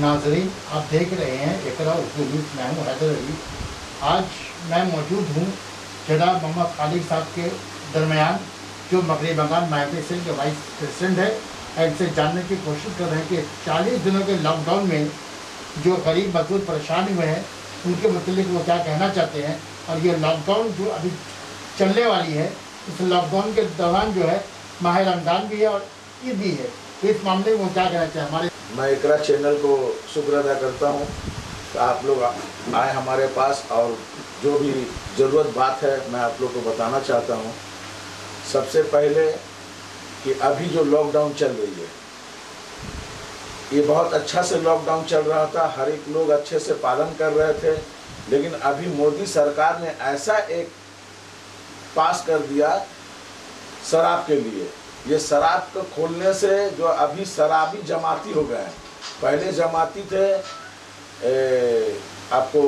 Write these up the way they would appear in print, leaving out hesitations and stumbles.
नाजरीन, आप देख रहे हैं इकरा उर्दू न्यूज़। मैं हूँ हैदर अली। आज मैं मौजूद हूँ जनाब मोहम्मद खालिद साहब के दरमियान, जो मगरबी बंगाल महकमे सिंध के वाइस प्रेसिडेंट है। इनसे जानने की कोशिश कर रहे हैं कि 40 दिनों के लॉकडाउन में जो गरीब मजदूर परेशान हुए हैं उनके मतलब वो क्या कहना चाहते हैं, और ये लॉकडाउन जो अभी चलने वाली है, इस लॉकडाउन के दौरान जो है माह रमज़ान भी है और ईद भी है, तो इस मामले में वो क्या कहना चाहिए। हमारे मैं इकरा चैनल को शुक्र अदा करता हूँ कि आप लोग आए हमारे पास, और जो भी ज़रूरत बात है मैं आप लोग को बताना चाहता हूँ। सबसे पहले कि अभी जो लॉकडाउन चल रही है, ये बहुत अच्छा से लॉकडाउन चल रहा था, हर एक लोग अच्छे से पालन कर रहे थे। लेकिन अभी मोदी सरकार ने ऐसा एक पास कर दिया शराब के लिए। ये शराब को खोलने से जो अभी शराबी जमाती हो गए हैं, पहले जमाती थे आपको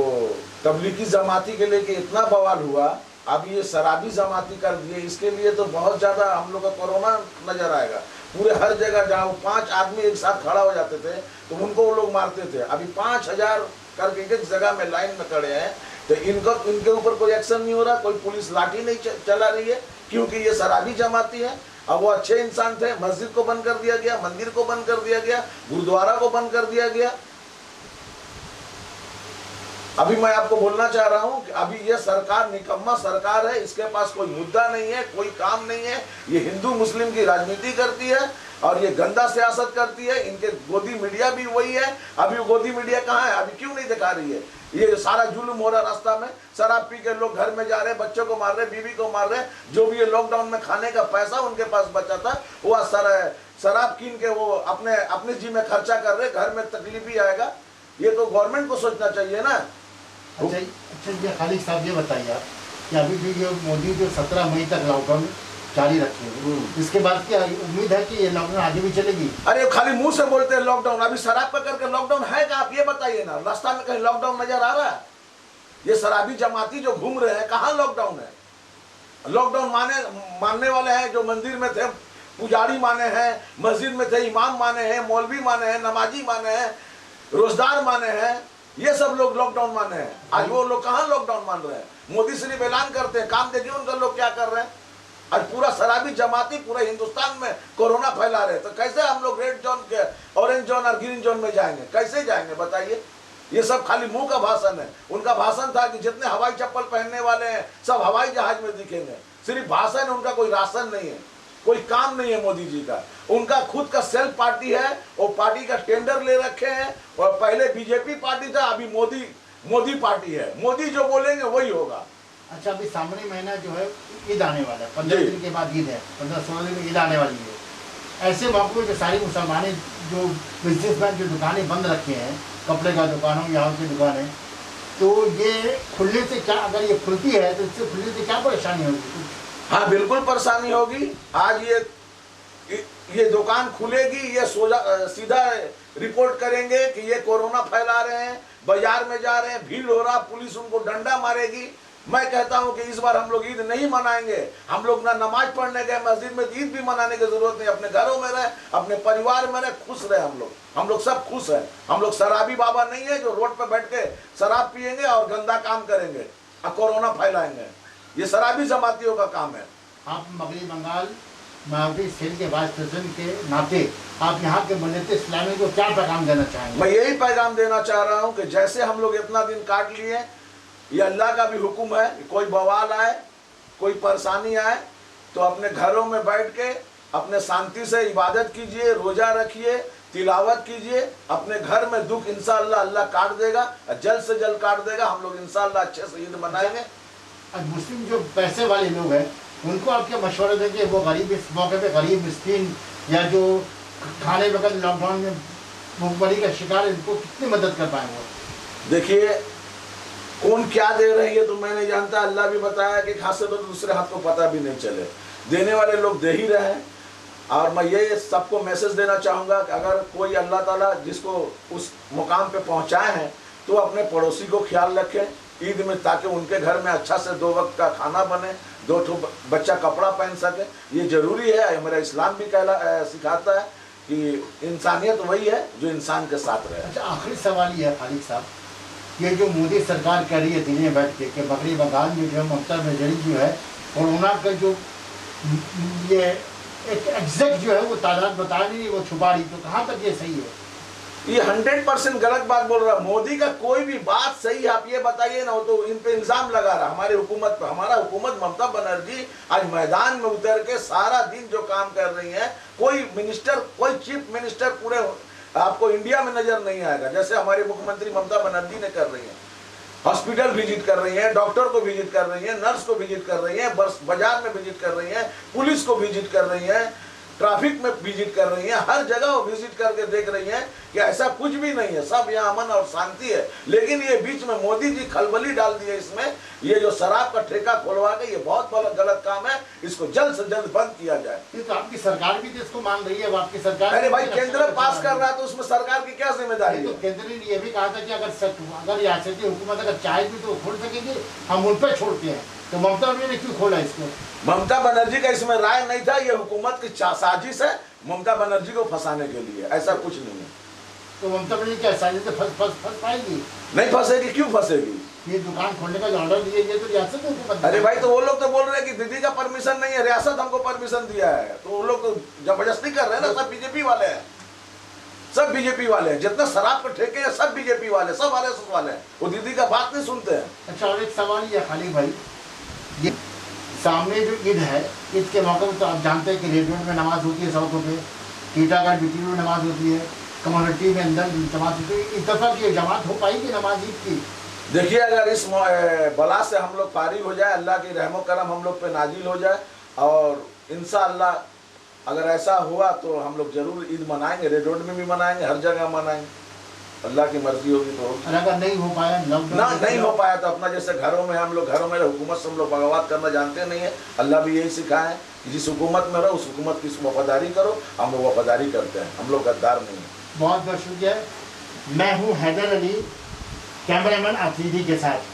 तबलीगी जमाती के लिए कि इतना बवाल हुआ, अब ये शराबी जमाती कर दिए। इसके लिए तो बहुत ज़्यादा हम लोग का कोरोना नज़र आएगा। पूरे हर जगह जहाँ 5 आदमी एक साथ खड़ा हो जाते थे तो उनको वो लोग मारते थे। अभी 5000 करके एक जगह में लाइन में खड़े हैं, तो इनके ऊपर कोई एक्शन नहीं हो रहा, कोई पुलिस लाठी नहीं चला रही है, क्योंकि ये शराबी जमाती है। अब वो अच्छे इंसान थे, मस्जिद को बंद कर दिया गया, मंदिर को बंद कर दिया गया, गुरुद्वारा को बंद कर दिया गया। अभी मैं आपको बोलना चाह रहा हूं कि अभी ये सरकार निकम्मा सरकार है, इसके पास कोई मुद्दा नहीं है, कोई काम नहीं है। ये हिंदू मुस्लिम की राजनीति करती है और ये गंदा सियासत करती है। इनके गोदी मीडिया भी वही है। अभी गोदी मीडिया कहाँ है, अभी क्यों नहीं दिखा रही है? ये सारा जुल्म हो रहा रास्ता में, शराब पी के लोग घर में जा रहे, बच्चों को मार रहे, बीवी को मार रहे। जो भी ये लॉकडाउन में खाने का पैसा उनके पास बचा था, वो शराब कीन के वो अपने जी में खर्चा कर रहे, घर में तकलीफ ही आएगा। ये तो गवर्नमेंट को सोचना चाहिए ना। अच्छा खालिद साहब, ये बताइए आप कि अभी जो मोदी जो 17 मई तक लॉकडाउन जारी रखेंगे, इसके बाद क्या उम्मीद है कि ये लॉकडाउन आगे भी चलेगी? अरे खाली मुंह से बोलते हैं लॉकडाउन, अभी शराब का करके लॉकडाउन है क्या? आप ये बताइए ना, रास्ता में कहीं लॉकडाउन नजर आ रहा है? ये शराबी जमाती जो घूम रहे हैं, कहाँ लॉकडाउन है? लॉकडाउन मानने वाले हैं जो मंदिर में थे, पुजारी माने हैं, मस्जिद में थे, इमाम माने हैं, मौलवी माने हैं, नमाजी माने हैं, रोजदार माने हैं, ये सब लोग लॉकडाउन माने हैं। आज वो लोग कहाँ लॉकडाउन मान रहे हैं? मोदी सिर्फ ऐलान करते हैं, काम देखिए उनका लोग क्या कर रहे हैं। आज पूरा शराबी जमाती पूरे हिंदुस्तान में कोरोना फैला रहे, तो कैसे हम लोग रेड जोन के, ऑरेंज जोन और ग्रीन जोन में जाएंगे? कैसे जाएंगे बताइए? ये सब खाली मुंह का भाषण है। उनका भाषण था कि जितने हवाई चप्पल पहनने वाले हैं सब हवाई जहाज में दिखेंगे। सिर्फ भाषण है, उनका कोई राशन नहीं है, कोई काम नहीं है मोदी जी का। उनका खुद का सेल्फ पार्टी है, वो पार्टी का टेंडर ले रखे हैं। और पहले बीजेपी पार्टी था, अभी मोदी पार्टी है। मोदी जो बोलेंगे वही होगा। अच्छा, अभी सामने महीना जो है ईद आने वाला है, 15 दिन के बाद ईद है, 15-16 दिन में ईद आने वाली है। ऐसे मौके में जो सारी मुसलमानी जो बिजनेसमैन जो दुकानें बंद रखे हैं, कपड़े का दुकान हो या और की दुकान है, तो ये खुलने से क्या, अगर ये खुलती है तो इससे खुलने से क्या परेशानी होगी? हाँ बिल्कुल परेशानी होगी। आज ये दुकान खुलेगी, ये सीधा रिपोर्ट करेंगे कि ये कोरोना फैला रहे हैं, बाजार में जा रहे हैं, भीड़ हो रहा, पुलिस उनको डंडा मारेगी। मैं कहता हूं कि इस बार हम लोग ईद नहीं मनाएंगे। हम लोग ना नमाज पढ़ने गए मस्जिद में, ईद भी मनाने की जरूरत नहीं। अपने घरों में रहे, अपने परिवार में रहे, खुश रहे। हम लोग सब खुश हैं। हम लोग शराबी बाबा नहीं है जो रोड पे बैठ के शराब पियेंगे और गंदा काम करेंगे और कोरोना फैलाएंगे। ये शराबी जमातियों का काम है। आप मगरबी बंगाल महकमे सिंध के वाइस प्रेसिडेंट के नाते आप यहाँ के मिल्लत इस्लामी को क्या पैगाम देना चाहेंगे? मैं यही पैगाम देना चाह रहा हूँ कि जैसे हम लोग इतना दिन काट लिए, ये अल्लाह का भी हुक्म है। कोई बवाल आए, कोई परेशानी आए तो अपने घरों में बैठ के अपने शांति से इबादत कीजिए, रोजा रखिए, तिलावत कीजिए। अपने घर में दुख इंशाअल्लाह अल्लाह काट देगा, जल्द से जल्द काट देगा। हम लोग इंशाअल्लाह अच्छे से ईद मनाएंगे। मुस्लिम जो पैसे वाले लोग हैं उनको आप क्या मशवरा देंगे? वो गरीब, इस मौके पे गरीब मिस्कीन या जो खाने बगैर लॉकडाउन में भूखमरी का शिकार है, इनको कितनी मदद कर पाएंगे? देखिए, कौन क्या दे रहे हैं ये तो मैं नहीं जानता। अल्लाह भी बताया कि हाथ से तो दूसरे हाथ को पता भी नहीं चले। देने वाले लोग दे ही रहे हैं। और मैं ये सबको मैसेज देना चाहूँगा कि अगर कोई अल्लाह ताला जिसको उस मुकाम पे पहुँचाए हैं तो अपने पड़ोसी को ख्याल रखें ईद में, ताकि उनके घर में अच्छा से 2 वक्त का खाना बने, 2 बच्चा कपड़ा पहन सके। ये ज़रूरी है, हमारा इस्लाम भी सिखाता है कि इंसानियत वही है जो इंसान के साथ रहे। अच्छा, आखिरी सवाल ये है खालिद साहब, ये जो मोदी सरकार कर रही है दिल्ली में बैठ के कि बकरी बंगाल में जो है ममता बनर्जी जो है कोरोना का जो ये एक एग्जैक्ट जो है वो तादाद बता नहीं, वो छुपा रही, तो कहाँ तक ये सही है? ये 100% गलत बात बोल रहा है। मोदी का कोई भी बात सही है आप ये बताइए ना, वो तो इन पे इल्जाम लगा रहा हमारी हुकूमत पे। हमारा हुकूमत ममता बनर्जी आज मैदान में उतर के सारा दिन जो काम कर रही है, कोई मिनिस्टर, कोई चीफ मिनिस्टर पूरे आपको इंडिया में नजर नहीं आएगा जैसे हमारी मुख्यमंत्री ममता बनर्जी ने कर रही है। हॉस्पिटल विजिट कर रही है, डॉक्टर को विजिट कर रही है, नर्स को विजिट कर रही है, बाजार में विजिट कर रही है, पुलिस को विजिट कर रही है, ट्रैफिक में विजिट कर रही है, हर जगह वो विजिट करके देख रही है कि ऐसा कुछ भी नहीं है, सब यहाँ अमन और शांति है। लेकिन ये बीच में मोदी जी खलबली डाल दिए इसमें। ये जो शराब का ठेका खोलवा के ये बहुत बड़ा गलत काम है, इसको जल्द से जल्द बंद किया जाए। ये तो आपकी सरकार भी तो इसको मान रही है, आपकी सरकार। अरे भाई, केंद्र पास कर रहा है तो उसमें सरकार की क्या जिम्मेदारी तो है? केंद्र ने ये भी कहा था कि अगर रियासती हुकूमत अगर चाहे भी तो खोल सकेंगे, हम उन पर छोड़ते हैं। तो ममता बनर्जी ने क्यों खोला इसको? ममता बनर्जी का इसमें राय नहीं था, ये हुकूमत की साजिश है ममता बनर्जी को फंसाने के लिए, ऐसा कुछ नहीं है। तो ममता बनर्जी क्या साजिश से फंस पाएगी? नहीं फंसेगी, क्यों फंसेगी? ये दुकान खोलने का जो ऑर्डर दिया ये तो रियासत हुकूमत। अरे भाई, तो वो लोग तो बोल रहे हैं कि दीदी का परमिशन नहीं है, रियासत हमको परमिशन दिया है। तो वो लोग तो जबरदस्ती कर रहे हैं ना। सब बीजेपी वाले हैं, सब बीजेपी वाले हैं, जितना शराब के ठेके हैं सब बीजेपी वाले, सब आरएसएस वाले हैं, वो दीदी का बात नहीं सुनते हैं। अच्छा, और एक सवाल ये खालिद भाई, ये सामने जो ईद है, ईद के मौके पर तो आप जानते हैं कि रेड रोड में नमाज होती है, सड़कों पे टीटागढ़ बीटी में नमाज होती है, कम्युनिटी में अंदर जमात होती है। इस दफ़ा की जमात हो पाएगी नमाज ईद की? देखिए, अगर इस बला से हम लोग फारिग हो जाए, अल्लाह की रहमो करम हम लोग पे नाजिल हो जाए, और इंशाअल्लाह अगर ऐसा हुआ तो हम लोग जरूर ईद मनाएंगे, रेड रोड में भी मनाएंगे, हर जगह मनाएंगे, अल्लाह की मर्जी होगी तो होगी। और अगर नहीं हो पाया, ना नहीं हो पाया तो अपना जैसे घरों में हम लोग, घरों में हुकूमत से हम लोग बगावत करना जानते नहीं है। अल्लाह भी यही सिखाए है कि जिस हुकूमत में रहो उस हुकूमत की वफादारी करो। हम लोग वफादारी करते हैं, हम लोग गद्दार नहीं है। बहुत बहुत शुक्रिया। मैं हूँ हैदर अली, कैमरामैन अफरीदी के साथ।